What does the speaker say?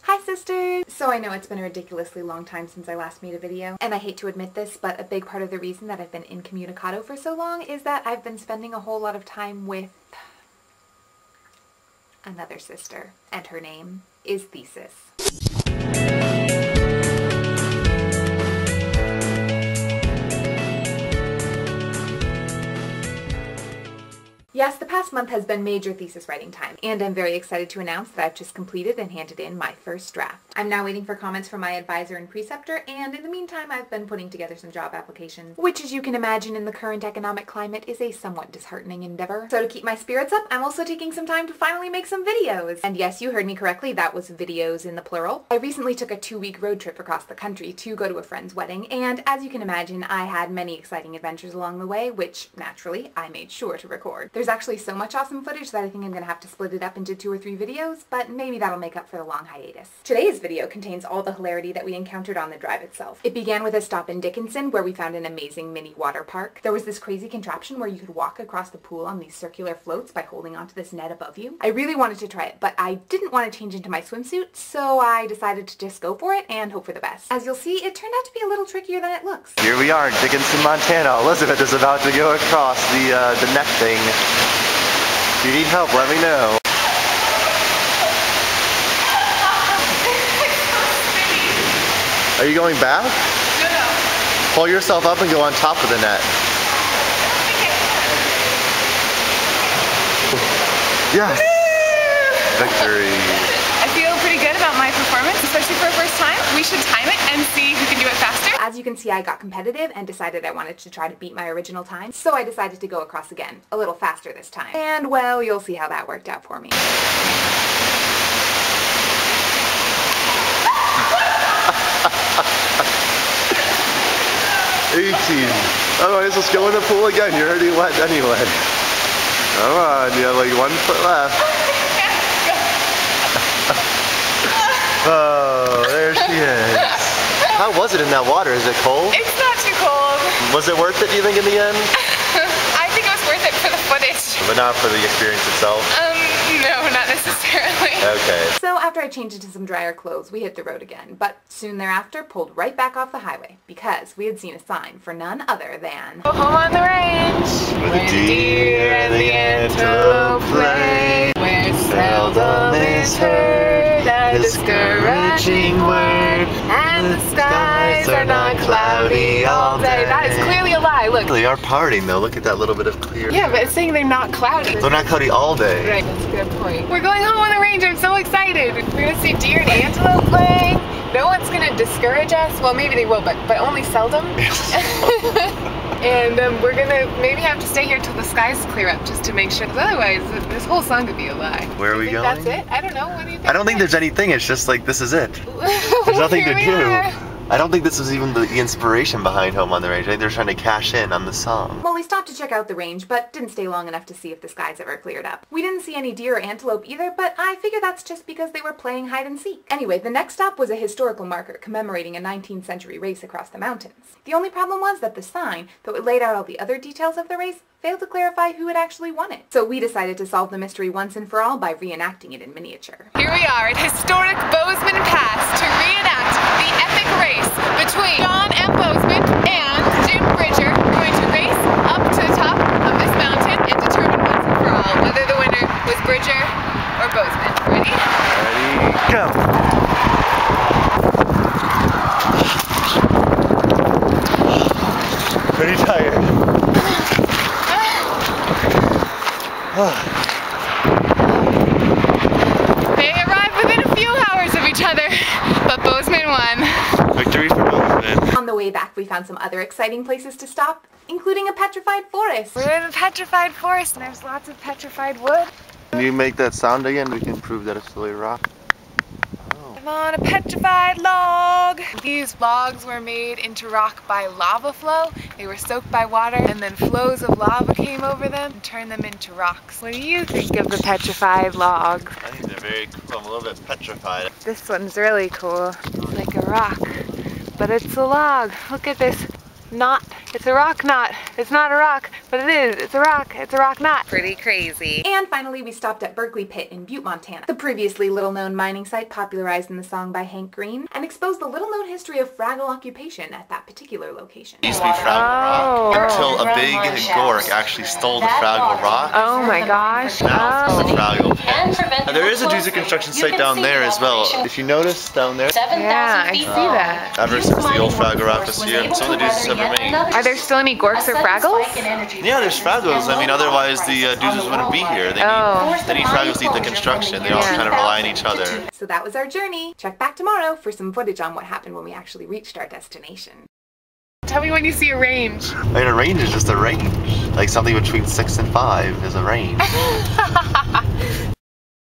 Hi sisters! So I know it's been a ridiculously long time since I last made a video, and I hate to admit this, but a big part of the reason that I've been incommunicado for so long is that I've been spending a whole lot of time with another sister, and her name is Thesis. Yes, the past month has been major thesis writing time, and I'm very excited to announce that I've just completed and handed in my first draft. I'm now waiting for comments from my advisor and preceptor, and in the meantime I've been putting together some job applications, which as you can imagine in the current economic climate is a somewhat disheartening endeavor. So to keep my spirits up, I'm also taking some time to finally make some videos. And yes, you heard me correctly, that was videos in the plural. I recently took a 2-week road trip across the country to go to a friend's wedding, and as you can imagine, I had many exciting adventures along the way, which, naturally, I made sure to record. There's actually so much awesome footage that I think I'm going to have to split it up into 2 or 3 videos, but maybe that'll make up for the long hiatus. Today's video contains all the hilarity that we encountered on the drive itself. It began with a stop in Dickinson where we found an amazing mini water park. There was this crazy contraption where you could walk across the pool on these circular floats by holding onto this net above you. I really wanted to try it, but I didn't want to change into my swimsuit, so I decided to just go for it and hope for the best. As you'll see, it turned out to be a little trickier than it looks. Here we are in Dickinson, Montana. Elizabeth is about to go across the net thing. If you need help, let me know. Are you going back? No. Pull yourself up and go on top of the net. Yes! Victory! I feel pretty good about my performance, especially for a first time. We should time it and see who can do it faster. As you can see, I got competitive and decided I wanted to try to beat my original time, so I decided to go across again, a little faster this time. And well, you'll see how that worked out for me. 18. Alright, let's go in the pool again. You're already wet anyway. Come on, you have like 1 foot left. Oh, there she is. How was it in that water? Is it cold? It's not too cold. Was it worth it, do you think, in the end? I think it was worth it for the footage. But not for the experience itself? No, not necessarily. Okay. So after I changed into some drier clothes, we hit the road again, but soon thereafter pulled right back off the highway because we had seen a sign for none other than Go home on the range, where the deer and the antelope play, where seldom is heard a discouraging word, and the skies are not cloudy all day. That is clearly a lie, look. They are partying though, look at that little bit of clear. Yeah, but it's saying they're not cloudy. They're not cloudy all day. Right, that's a good point. We're going home on the range, I'm so excited. We're gonna see deer and antelope playing. No one's gonna discourage us. Well, maybe they will, but only seldom. And we're gonna maybe have to stay here till the skies clear up just to make sure, because otherwise this whole song could be a lie. Where are we going? That's it? I don't know. What do you think? I don't think there's anything, it's just like, this is it. There's nothing to do. I don't think this was even the inspiration behind Home on the Range. I think they're trying to cash in on the song. Well, we stopped to check out the range, but didn't stay long enough to see if the skies ever cleared up. We didn't see any deer or antelope either, but I figure that's just because they were playing hide and seek. Anyway, the next stop was a historical marker commemorating a 19th century race across the mountains. The only problem was that the sign, though it laid out all the other details of the race, failed to clarify who had actually won it. So we decided to solve the mystery once and for all by reenacting it in miniature. Here we are at historic Bozeman Pass to reenact the epic race between John M. Bozeman and Jim Bridger. We're going to race up to the top of this mountain and determine once and for all whether the winner was Bridger or Bozeman. Ready? Ready, go! Pretty tired. They arrived within a few hours of each other, but Bozeman won. Victory for Bozeman. On the way back, we found some other exciting places to stop, including a petrified forest. We're in the Petrified Forest, and there's lots of petrified wood. Can you make that sound again? We can prove that it's really rock. I'm on a petrified log. These logs were made into rock by lava flow. They were soaked by water and then flows of lava came over them and turned them into rocks. What do you think of the petrified log? I think they're very cool. I'm a little bit petrified. This one's really cool. It's like a rock, but it's a log. Look at this knot. It's a rock knot. It's not a rock, But it is. It's a rock knot. Pretty crazy. And finally, we stopped at Berkeley Pit in Butte, Montana, the previously little-known mining site popularized in the song by Hank Green, and exposed the little-known history of Fraggle occupation at that particular location. It used to be Fraggle Rock until a big gork actually stole the Fraggle Rock. Oh my gosh. Now it's the Fraggle Pit. And there is a doozy construction site down there as well. If you notice down there. Yeah, I see that. Ever since the old Fraggle Rock was here, some of the doozes have remained. Are there still any gorks or Fraggles? Yeah, there's Fraggles. I mean, otherwise the doozes wouldn't be here. They need Fraggles to eat the construction. They all kind of rely on each other. So that was our journey. Check back tomorrow for some footage on what happened when we actually reached our destination. Tell me when you see a range. I mean, a range is just a range. Like something between 6 and 5 is a range.